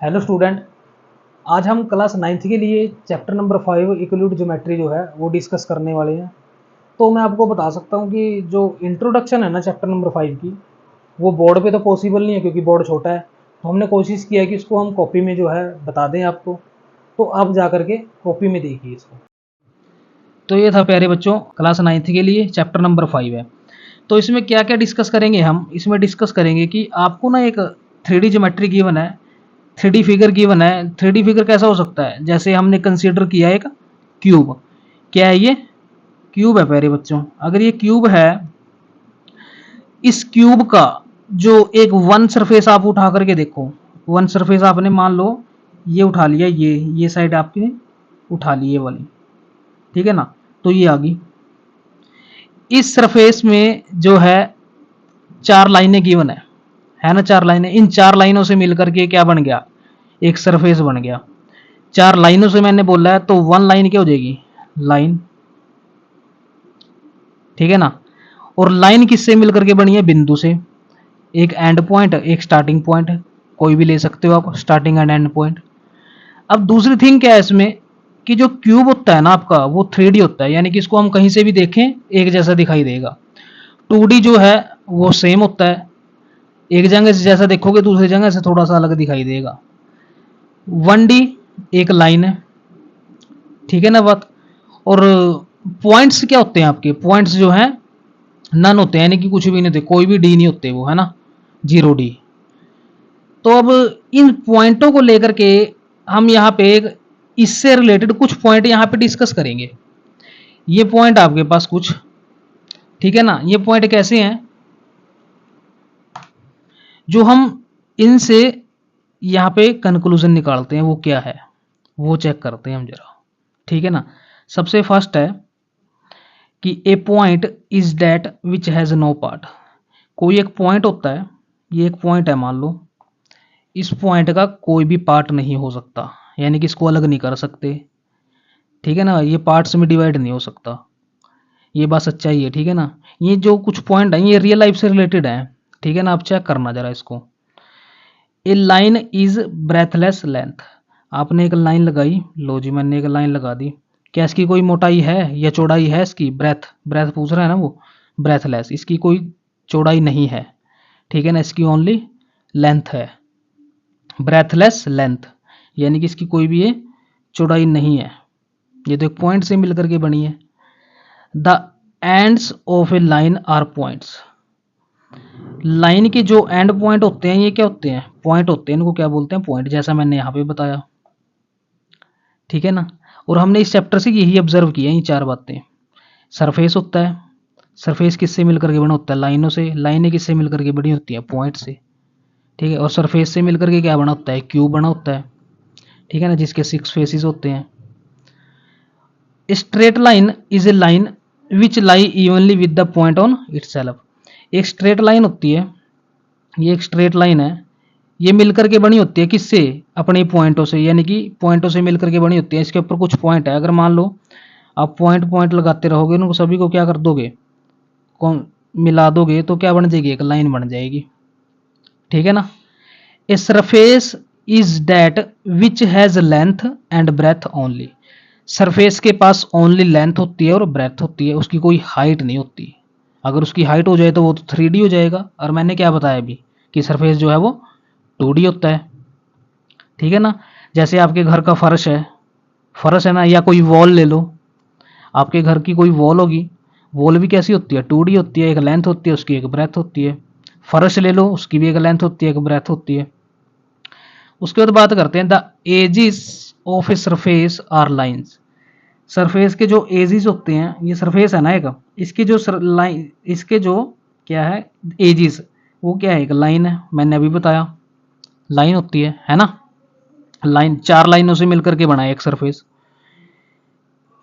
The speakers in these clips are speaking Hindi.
Hello student. आज हम क्लास 9th के लिए चैप्टर नंबर 5 इक्वल्यूट ज्योमेट्री जो है वो डिस्कस करने वाले हैं। तो मैं आपको बता सकता हूँ कि जो इंट्रोडक्शन है ना चैप्टर नंबर 5 की, वो बोर्ड पे तो पॉसिबल नहीं है क्योंकि बोर्ड छोटा है। तो हमने कोशिश किया है कि इसको हम कॉपी में जो है बता दें आपको, तो आप जा करके कॉपी में देखिए इसको। तो ये था प्यारे बच्चों क्लास 9th के लिए चैप्टर नंबर 5 है। तो इसमें क्या क्या डिस्कस करेंगे हम, इसमें डिस्कस करेंगे कि आपको ना एक 3D ज्योमेट्री गिवन है, 3D फिगर गिवन है। 3D फिगर कैसा हो सकता है, जैसे हमने कंसीडर किया एक क्यूब। क्या है ये? क्यूब है प्यारे बच्चों। अगर ये क्यूब है, इस क्यूब का जो एक वन सरफेस आप उठा करके देखो, वन सरफेस आपने मान लो ये उठा लिया, ये साइड आपने उठा ली ये वाली, ठीक है ना। तो ये आ गई। इस सरफेस में जो है 4 लाइनें गिवन है ना, 4 लाइनें। इन 4 लाइनों से मिलकर के क्या बन गया? एक सरफेस बन गया। 4 लाइनों से मैंने बोला है, तो 1 लाइन क्या हो जाएगी? लाइन, ठीक है ना। और लाइन किससे मिलकर के बनी है? बिंदु से। एक एंड पॉइंट, एक स्टार्टिंग पॉइंट, कोई भी ले सकते हो आप, स्टार्टिंग एंड एंड पॉइंट। अब दूसरी थिंग क्या है इसमें कि जो क्यूब होता है ना आपका, वो 3D होता है, यानी कि इसको हम कहीं से भी देखें एक जैसा दिखाई देगा। 2D जो है वो सेम होता है, एक जगह से जैसा देखोगे दूसरी जगह से थोड़ा सा अलग दिखाई देगा। 1D एक लाइन है, ठीक है ना बात। और पॉइंट्स क्या होते हैं आपके? पॉइंट्स जो हैं नन होते हैं, यानी कि कुछ भी नहीं होते, कोई भी डी नहीं होते वो, है ना, 0D। तो अब इन पॉइंटों को लेकर के हम यहाँ पे एक इससे रिलेटेड कुछ पॉइंट यहाँ पे डिस्कस करेंगे। ये पॉइंट आपके पास कुछ, ठीक है ना। ये पॉइंट कैसे हैं जो हम इनसे यहाँ पे कंक्लूजन निकालते हैं, वो क्या है वो चेक करते हैं हम जरा, ठीक है ना। सबसे फर्स्ट है कि a point is that which has no part. कोई एक पॉइंट होता है, ये एक पॉइंट है मान लो, इस पॉइंट का कोई भी पार्ट नहीं हो सकता, यानी कि इसको अलग नहीं कर सकते, ठीक है ना। ये पार्ट्स में डिवाइड नहीं हो सकता, ये बात सच्चाई है, ठीक है ना। ये जो कुछ पॉइंट है ये रियल लाइफ से रिलेटेड है, ठीक है ना। आप चेक करना जरा इसको। ए लाइन इज ब्रेथलेस लेंथ। आपने एक लाइन लगाई, लो जी मैंने एक लाइन लगा दी। क्या इसकी कोई मोटाई है या चौड़ाई है? इसकी ब्रेथ, ब्रेथ पूछ रहा है ना वो, ब्रेथलेस, इसकी कोई चौड़ाई नहीं है, ठीक है ना। इसकी ओनली लेंथ है, ब्रेथलेस लेंथ, यानी कि इसकी कोई भी ये चौड़ाई नहीं है। ये तो एक पॉइंट से मिलकर के बनी है। The ends of a line are points. Line के जो एंड पॉइंट होते हैं ये क्या होते हैं? पॉइंट होते हैं। इनको क्या बोलते हैं? पॉइंट, जैसा मैंने यहाँ पे बताया, ठीक है ना। और हमने इस चैप्टर से यही ऑब्जर्व किया ये 4 बातें। सरफेस होता है, सरफेस किससे मिलकर के बना होता है? लाइनों से। लाइनें किससे मिलकर के बनी होती है? पॉइंट से, ठीक है। और सरफेस से मिलकर के क्या बना होता है? क्यूब बना होता है, ठीक है ना, जिसके 6 फेसेस होते हैं। Straight line is a line which lie evenly with the point on itself. एक स्ट्रेट लाइन होती है, ये एक स्ट्रेट लाइन है, ये मिलकर के बनी होती है किससे? अपने पॉइंटों से, यानी कि पॉइंटों से मिलकर के बनी होती है। इसके ऊपर कुछ पॉइंट है, अगर मान लो आप पॉइंट पॉइंट लगाते रहोगे, उनको सभी को क्या कर दोगे? कौन मिला दोगे तो क्या बन जाएगी? एक लाइन बन जाएगी, ठीक है ना। A surface is that which has length and breadth only. Surface के पास ओनली लेंथ होती है और ब्रेथ होती है, उसकी कोई हाइट नहीं होती। अगर उसकी हाइट हो जाए तो वो तो 3D हो जाएगा। और मैंने क्या बताया अभी कि सरफेस जो है वो 2D होता है, ठीक है ना। जैसे आपके घर का फर्श है ना, या कोई वॉल ले लो, आपके घर की कोई वॉल होगी, वॉल भी कैसी होती है? 2D होती है। एक लेंथ होती है, उसकी एक ब्रेथ होती है। फर्श ले लो, उसकी भी एक लेंथ होती है, एक ब्रेथ होती है। उसके बाद बात करते हैं the edges of a surface are lines. Surface के जो एजिस होते हैं, ये सरफेस है ना एक, इसकी जो लाइन, इसके जो क्या है एजिस, वो क्या है? एक लाइन है, मैंने अभी बताया लाइन होती है ना। लाइन 4 लाइनों से मिलकर के बना है एक surface.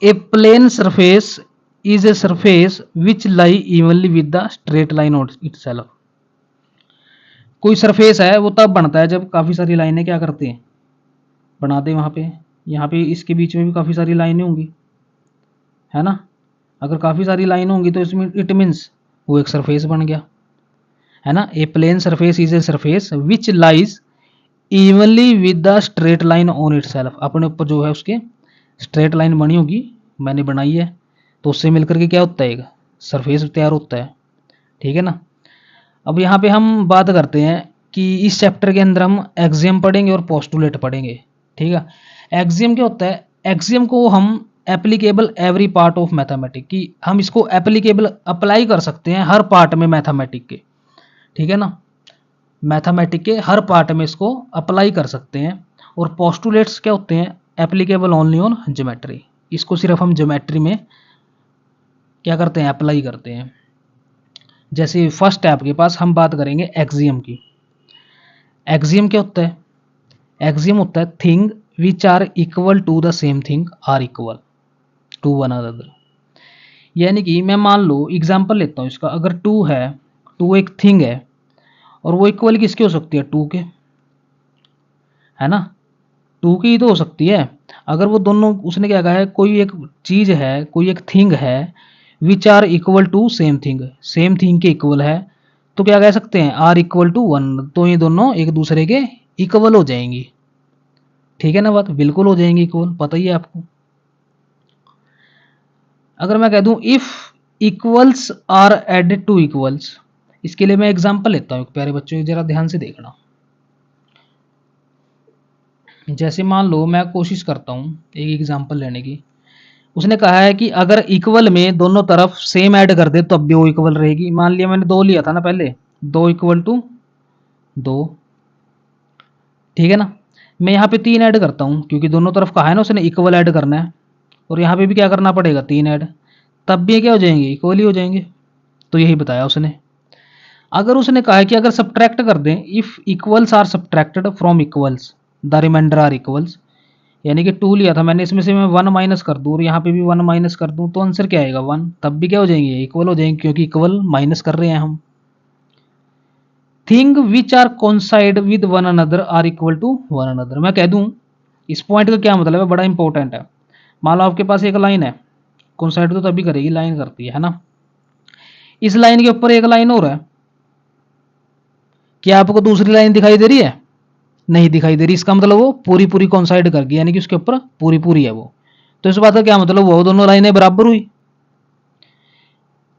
A plane surface is a surface which lie evenly with the straight line itself. कोई सरफेस है वो तब बनता है जब काफ़ी सारी लाइनें क्या करते हैं? बना दे वहाँ पे। यहाँ पे इसके बीच में भी काफ़ी सारी लाइनें होंगी, है ना। अगर काफ़ी सारी लाइन होंगी तो इसमें इट मीन्स वो एक सरफेस बन गया, है ना। A plane surface is a surface which lies evenly with the straight line on itself, अपने ऊपर जो है उसके स्ट्रेट लाइन बनी होगी, मैंने बनाई है, तो उससे मिलकर के क्या होता है, एक सरफेस तैयार होता है। ठीक है ना। अब यहाँ पे हम बात करते हैं कि इस चैप्टर के अंदर हम एक्सियम पढ़ेंगे और पोस्टुलेट पढ़ेंगे। ठीक है। एक्सियम क्या होता है, एक्सियम को हम applicable every part of mathematic, की हम इसको एप्लीकेबल अप्लाई कर सकते हैं हर पार्ट में मैथमेटिक के। ठीक है ना, मैथमेटिक के हर पार्ट में इसको अप्लाई कर सकते हैं। और पोस्टुलेट्स क्या होते हैं, एप्लीकेबल ओनली ऑन ज्योमेट्री, इसको सिर्फ हम ज्योमेट्री में क्या करते हैं, अप्लाई करते हैं। जैसे फर्स्ट है आपके पास, हम बात करेंगे एक्सियम की। एक्सियम क्या होता है, एक्सियम होता है thing which are equal to the same thing are equal to one another. यानी कि मैं मान लो एग्जांपल लेता हूँ इसका, अगर टू है, टू एक थिंग है और वो इक्वल किसके हो सकती है, टू के, है ना, टू की ही तो हो सकती है। अगर वो दोनों, उसने क्या कहा है, कोई एक चीज है, कोई एक थिंग है, which are equal to same thing, same thing के इक्वल है, तो क्या कह सकते हैं, आर इक्वल टू वन, तो ये दोनों एक दूसरे के इक्वल हो जाएंगी। ठीक है ना, बात बिल्कुल हो जाएंगी इक्वल, पता ही है आपको। अगर मैं कह दूं if equals are added to equals, इसके लिए मैं एग्जांपल लेता हूं प्यारे बच्चों, जरा ध्यान से देखना। जैसे मान लो मैं कोशिश करता हूं एक एग्जांपल लेने की, उसने कहा है कि अगर इक्वल में दोनों तरफ सेम ऐड कर दे तब भी वो इक्वल रहेगी। मान लिया मैंने दो लिया था ना पहले, दो इक्वल टू दो, ठीक है ना। मैं यहाँ पे तीन ऐड करता हूँ, क्योंकि दोनों तरफ कहा है ना उसने इक्वल ऐड करना है, और यहाँ पे भी क्या करना पड़ेगा, तीन ऐड, तब भी ये क्या हो जाएंगे, इक्वल ही हो जाएंगे। तो यही बताया उसने। अगर उसने कहा है कि अगर सब्ट्रैक्ट कर दें, if equals are subtracted from equals the remainder are equals, यानी कि टू लिया था मैंने, इसमें से मैं वन माइनस कर दूँ और यहाँ पे भी वन माइनस कर दूँ, तो आंसर क्या आएगा, वन, तब भी क्या हो जाएंगे, इक्वल हो जाएंगे, क्योंकि इक्वल माइनस कर रहे हैं हम। Thing which are coincide with one another are equal to one another, मैं कह दूं इस पॉइंट का क्या मतलब है, बड़ा इंपॉर्टेंट है। मान लो आपके पास एक लाइन है, कोइंसाइड तो तभी करेगी, लाइन करती है ना। इस लाइन के ऊपर एक लाइन और है, क्या आपको दूसरी लाइन दिखाई दे रही है, नहीं दिखाई दे रही, इसका मतलब वो पूरी पूरी कोइंसाइड कर गई, यानी कि उसके ऊपर पूरी पूरी है वो। तो इस बात का क्या मतलब, वो दोनों लाइनें बराबर हुई,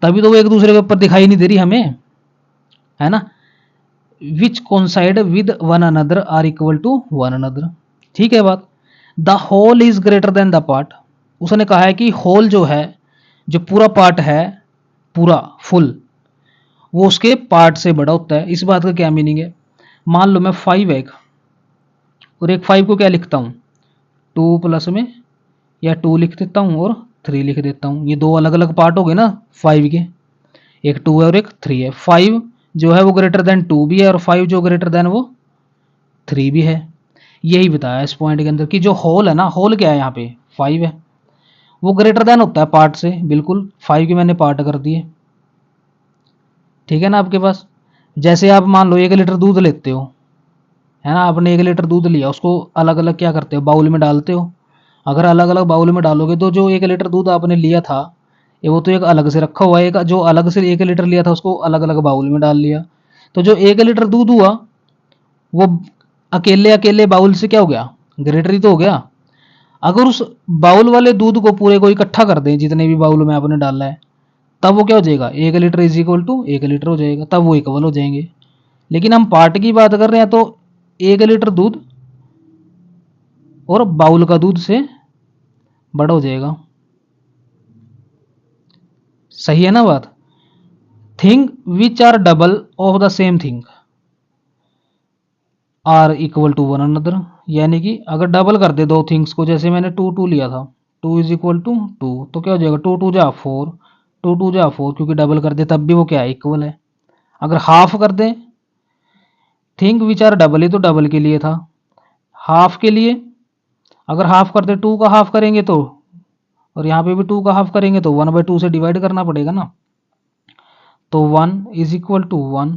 तभी तो वो एक दूसरे के ऊपर दिखाई नहीं दे रही हमें, है ना। Which coincide with one another are equal to one another, ठीक है बात। The whole is greater than the part, उसने कहा है कि होल जो है, जो पूरा पार्ट है, पूरा फुल, वो उसके पार्ट से बड़ा होता है। इस बात का क्या मीनिंग है, मान लो मैं फाइव एक, और एक फाइव को क्या लिखता हूँ, टू प्लस में, या टू लिख देता हूँ और थ्री लिख देता हूँ, ये दो अलग अलग पार्ट हो गए ना फाइव के, एक टू है और एक थ्री है। फाइव जो है वो ग्रेटर देन टू भी है, और फाइव जो ग्रेटर देन वो थ्री भी है। यही बताया इस पॉइंट के अंदर कि जो होल है ना, होल क्या है यहाँ पे, फाइव है, वो ग्रेटर देन होता है पार्ट से, बिल्कुल फाइव के मैंने पार्ट कर दिए। ठीक है ना आपके पास। जैसे आप मान लो 1 लीटर दूध लेते हो, है ना, आपने 1 लीटर दूध लिया, उसको अलग अलग क्या करते हो, बाउल में डालते हो। अगर अलग अलग बाउल में डालोगे तो जो 1 लीटर दूध आपने लिया था, ये वो तो एक अलग से रखा हुआ है, एक जो अलग से 1 लीटर लिया था उसको अलग अलग बाउल में डाल लिया। तो जो 1 लीटर दूध हुआ, वो अकेले अकेले बाउल से क्या हो गया, ग्रेटर ही तो हो गया। अगर उस बाउल वाले दूध को पूरे को इकट्ठा कर दें, जितने भी बाउल में आपने डाला है, तब वो क्या हो जाएगा, 1 litre is equal to 1 litre हो जाएगा, तब वो इक्वल हो जाएंगे। लेकिन हम पार्ट की बात कर रहे हैं, तो 1 लीटर दूध और बाउल का दूध से बड़ा हो जाएगा। सही है ना बात। Thing which are double of the same thing are equal to one another, यानी कि अगर डबल कर दे दो थिंग्स को, जैसे मैंने टू टू लिया था, two is equal to two, तो क्या हो जाएगा, टू टू जा फोर, टू टू जा फोर, क्योंकि डबल कर दे तब भी वो क्या है, इक्वल है। अगर हाफ कर दें, थिंग विच आर डबल, ही तो डबल के लिए था, हाफ के लिए अगर हाफ कर दे, टू का हाफ करेंगे तो, और यहाँ पे भी टू का हाफ करेंगे तो 1/2 से डिवाइड करना पड़ेगा ना, तो 1 = 1,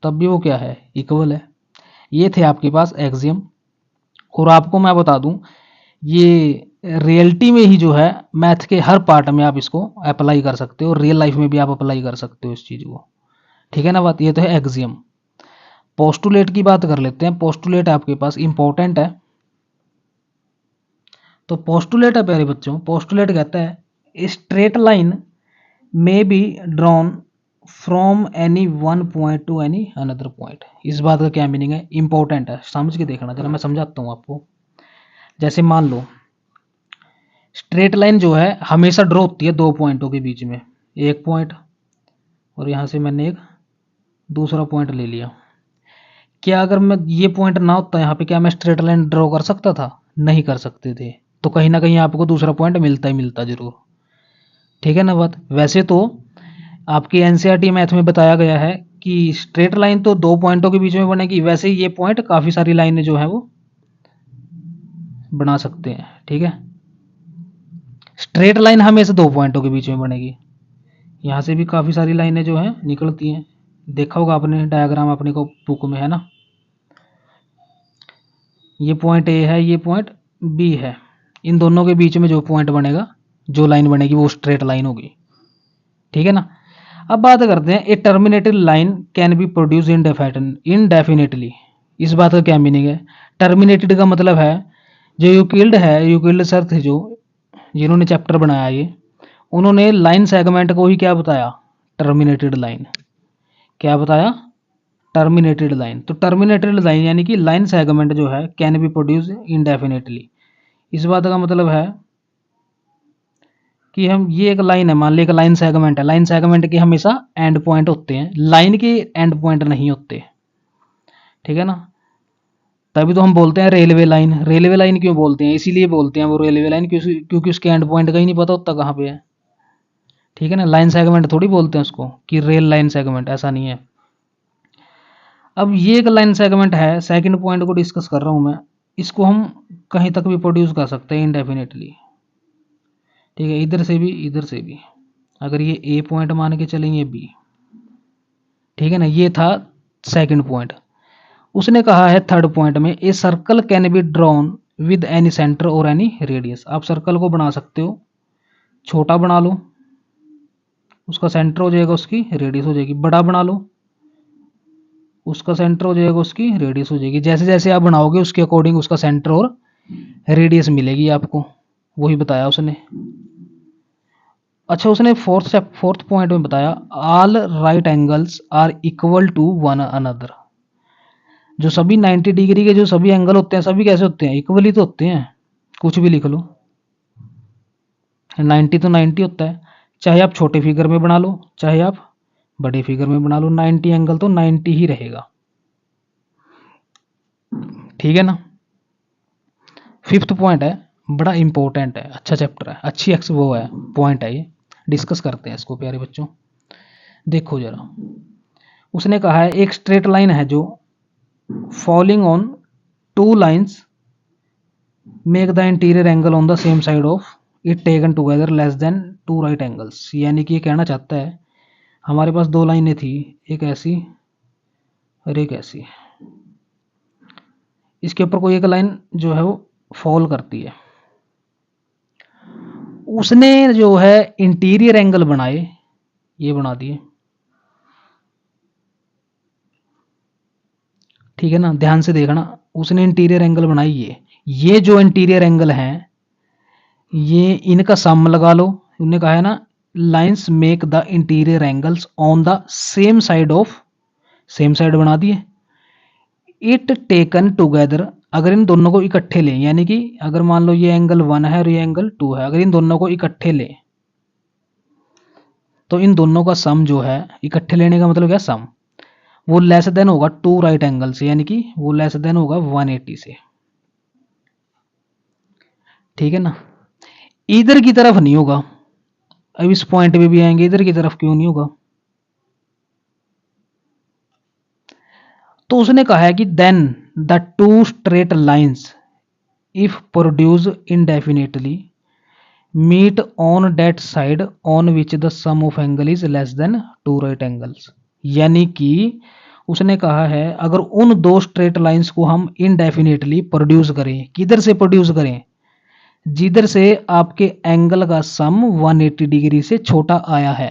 तब भी वो क्या है, इक्वल है। ये थे आपके पास एक्सियम। और आपको मैं बता दूं, ये रियलिटी में ही जो है, मैथ के हर पार्ट में आप इसको अप्लाई कर सकते हो, रियल लाइफ में भी आप अप्लाई कर सकते हो इस चीज़ को। ठीक है ना बात, ये तो है एक्सियम। पोस्टुलेट की बात कर लेते हैं। पोस्टुलेट आपके पास इंपॉर्टेंट है। तो पोस्टुलेट है प्यारे बच्चों, पोस्टुलेट कहता है straight line may be drawn from any one point two any another point. इस बात का क्या मीनिंग है? इंपॉर्टेंट है, समझ के देखना जरा, मैं समझाता हूँ आपको। जैसे मान लो स्ट्रेट लाइन जो है हमेशा ड्रॉ होती है दो पॉइंटों के बीच में, एक पॉइंट और यहाँ से मैंने एक दूसरा पॉइंट ले लिया। क्या अगर मैं ये पॉइंट ना होता यहाँ पे, क्या मैं स्ट्रेट लाइन ड्रॉ कर सकता था? नहीं कर सकते थे। तो कहीं ना कहीं आपको दूसरा पॉइंट मिलता ही मिलता जरूर। ठीक है ना बात? वैसे तो आपकी एनसीईआरटी मैथ में बताया गया है कि स्ट्रेट लाइन तो दो पॉइंटों के बीच में बनेगी, वैसे ये पॉइंट काफी सारी लाइनें जो है वो बना सकते हैं। ठीक है, स्ट्रेट लाइन हमेशा दो पॉइंटों के बीच में बनेगी। यहाँ से भी काफी सारी लाइनें जो है निकलती हैं, देखा होगा आपने डायग्राम अपने को बुक में, है ना। ये पॉइंट ए है, ये पॉइंट बी है, इन दोनों के बीच में जो पॉइंट बनेगा, जो लाइन बनेगी वो स्ट्रेट लाइन होगी। ठीक है ना। अब बात करते हैं, a terminated line can be produce indefinitely. इस बात का क्या मीनिंग है? टर्मिनेटेड का मतलब है जो यूक्लिड है, यूक्लिड सर थे जो जिन्होंने चैप्टर बनाया ये, उन्होंने लाइन सेगमेंट को ही क्या बताया? Terminated line. क्या बताया? Terminated line. तो टर्मिनेटेड लाइन यानी कि लाइन सेगमेंट जो है कैन बी प्रोड्यूस इनडेफिनेटली। इस बात का मतलब है कि हम ये एक लाइन है, मान ली एक लाइन सेगमेंट है, लाइन सेगमेंट के हमेशा एंड पॉइंट होते हैं, लाइन के एंड पॉइंट नहीं होते। ठीक है ना। तभी तो हम बोलते हैं रेलवे लाइन। रेलवे लाइन क्यों बोलते हैं? इसीलिए बोलते हैं वो रेलवे लाइन, क्योंकि उसके एंड पॉइंट का ही नहीं पता होता कहाँ पे है। ठीक है ना। लाइन सेगमेंट थोड़ी बोलते हैं उसको कि रेल लाइन सेगमेंट, ऐसा नहीं है। अब ये एक लाइन सेगमेंट है, सेकंड पॉइंट को डिस्कस कर रहा हूं मैं, इसको हम कहीं तक भी प्रोड्यूस कर सकते हैं इनडेफिनेटली। ठीक है, इधर से भी इधर से भी, अगर ये ए पॉइंट मान के चलेंगे बी। ठीक है ना। ये था सेकंड पॉइंट। उसने कहा है थर्ड पॉइंट में, a circle can be drawn with any centre और एनी रेडियस। आप सर्कल को बना सकते हो, छोटा बना लो, उसका सेंटर हो जाएगा, उसकी रेडियस हो जाएगी। बड़ा बना लो, उसका सेंटर हो जाएगा, उसकी रेडियस हो जाएगी। जैसे जैसे आप बनाओगे उसके अकॉर्डिंग उसका सेंटर और रेडियस मिलेगी आपको, वही बताया उसने। अच्छा, उसने फोर्थ पॉइंट में बताया, all right angles are equal to one another. जो सभी 90 डिग्री के जो सभी एंगल होते हैं, सभी कैसे होते हैं? इक्वली तो होते हैं। कुछ भी लिख लो, 90 तो 90 होता है, चाहे आप छोटे फिगर में बना लो चाहे आप बड़े फिगर में बना लो, 90 एंगल तो 90 ही रहेगा। ठीक है ना। फिफ्थ पॉइंट है, बड़ा इंपॉर्टेंट है, अच्छा चैप्टर है, अच्छी वो है पॉइंट है, ये डिस्कस करते हैं इसको प्यारे बच्चों। देखो जरा, उसने कहा है एक स्ट्रेट लाइन है जो falling on two lines make the interior angle on the same side of it taken together less than two right angles. यानी कि ये कहना चाहता है, हमारे पास दो लाइनें थी, एक ऐसी और एक ऐसी, इसके ऊपर कोई एक लाइन जो है वो फॉल करती है, उसने जो है इंटीरियर एंगल बनाए, ये बना दिए। ठीक है ना, ध्यान से देखना, उसने इंटीरियर एंगल बनाई, ये जो इंटीरियर एंगल है ये इनका सम लगा लो। उन्होंने कहा है ना, lines make the interior angles on the same side of, same side बना दिए। इट टेकन टुगेदर, अगर इन दोनों को इकट्ठे लें, यानी कि अगर मान लो ये एंगल 1 है और ये एंगल 2 है, अगर इन दोनों को इकट्ठे लें तो इन दोनों का सम जो है, इकट्ठे लेने का मतलब क्या, सम, वो लेस देन होगा टू राइट एंगल से, यानी कि वो लेस देन होगा 180 से। ठीक है ना। इधर की तरफ नहीं होगा, अब इस पॉइंट पे भी आएंगे, इधर की तरफ क्यों नहीं होगा? तो उसने कहा है कि then the two straight lines if produce indefinitely meet on that side on which the sum of angle is less than two right angles. यानी कि उसने कहा है, अगर उन दो स्ट्रेट लाइंस को हम इनडेफिनेटली प्रोड्यूस करें, किधर से प्रोड्यूस करें? जिधर से आपके एंगल का सम 180 डिग्री से छोटा आया है,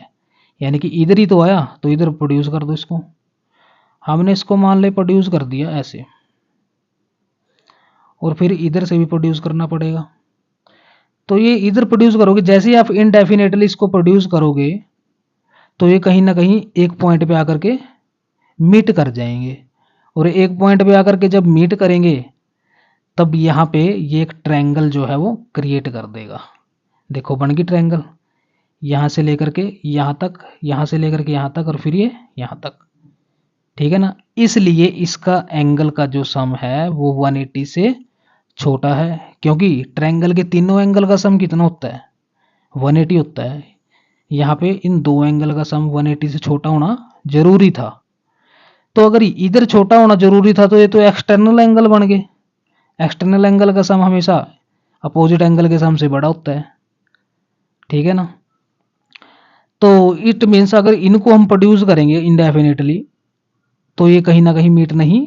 यानी कि इधर ही तो आया, तो इधर प्रोड्यूस कर दो इसको। हमने इसको मान ले प्रोड्यूस कर दिया ऐसे, और फिर इधर से भी प्रोड्यूस करना पड़ेगा। तो ये इधर प्रोड्यूस करोगे, जैसे ही आप इनडेफिनेटली इसको प्रोड्यूस करोगे तो ये कहीं ना कहीं एक पॉइंट पे आकर के मीट कर जाएंगे, और एक पॉइंट पे आकर के जब मीट करेंगे तब यहाँ पे ये एक ट्रायंगल जो है वो क्रिएट कर देगा। देखो बन गई ट्रायंगल, यहाँ से लेकर के यहाँ तक, यहाँ से लेकर के यहाँ तक, और फिर ये यहाँ तक, ठीक है ना। इसलिए इसका एंगल का जो सम है वो 180 से छोटा है, क्योंकि ट्रायंगल के तीनों एंगल का सम कितना होता है, 180 होता है। यहाँ पे इन दो एंगल का सम 180 से छोटा होना जरूरी था। तो अगर इधर छोटा होना जरूरी था तो ये तो एक्सटर्नल एंगल बन गए। एक्सटर्नल एंगल का सम हमेशा अपोजिट एंगल के सम से बड़ा होता है, ठीक है ना। तो इट मीन्स अगर इनको हम प्रोड्यूस करेंगे इंडेफिनेटली तो ये कहीं ना कहीं मीट नहीं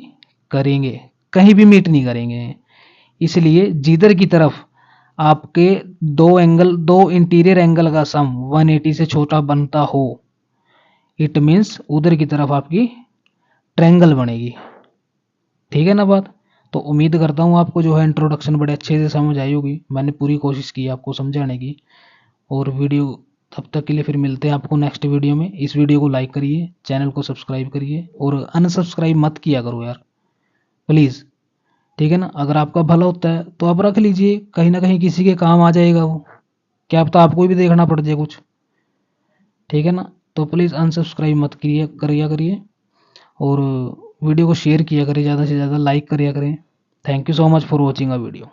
करेंगे, कहीं भी मीट नहीं करेंगे। इसलिए जिधर की तरफ आपके दो इंटीरियर एंगल का सम 180 से छोटा बनता हो, इट मीन्स उधर की तरफ आपकी ट्रायंगल बनेगी, ठीक है ना बात। तो उम्मीद करता हूँ आपको जो है इंट्रोडक्शन बड़े अच्छे से समझ आई होगी। मैंने पूरी कोशिश की आपको समझाने की। और वीडियो, तब तक के लिए फिर मिलते हैं आपको नेक्स्ट वीडियो में। इस वीडियो को लाइक करिए, चैनल को सब्सक्राइब करिए, और अनसब्सक्राइब मत किया करो यार प्लीज़, ठीक है ना। अगर आपका भला होता है तो आप रख लीजिए, कहीं ना कहीं किसी के काम आ जाएगा वो, क्या पता आपको भी देखना पड़ जाए कुछ, ठीक है ना। तो प्लीज़ अनसब्सक्राइब मत करिए करिए, और वीडियो को शेयर किया करें, ज़्यादा से ज़्यादा लाइक करिए करें। Thank you so much for watching a video.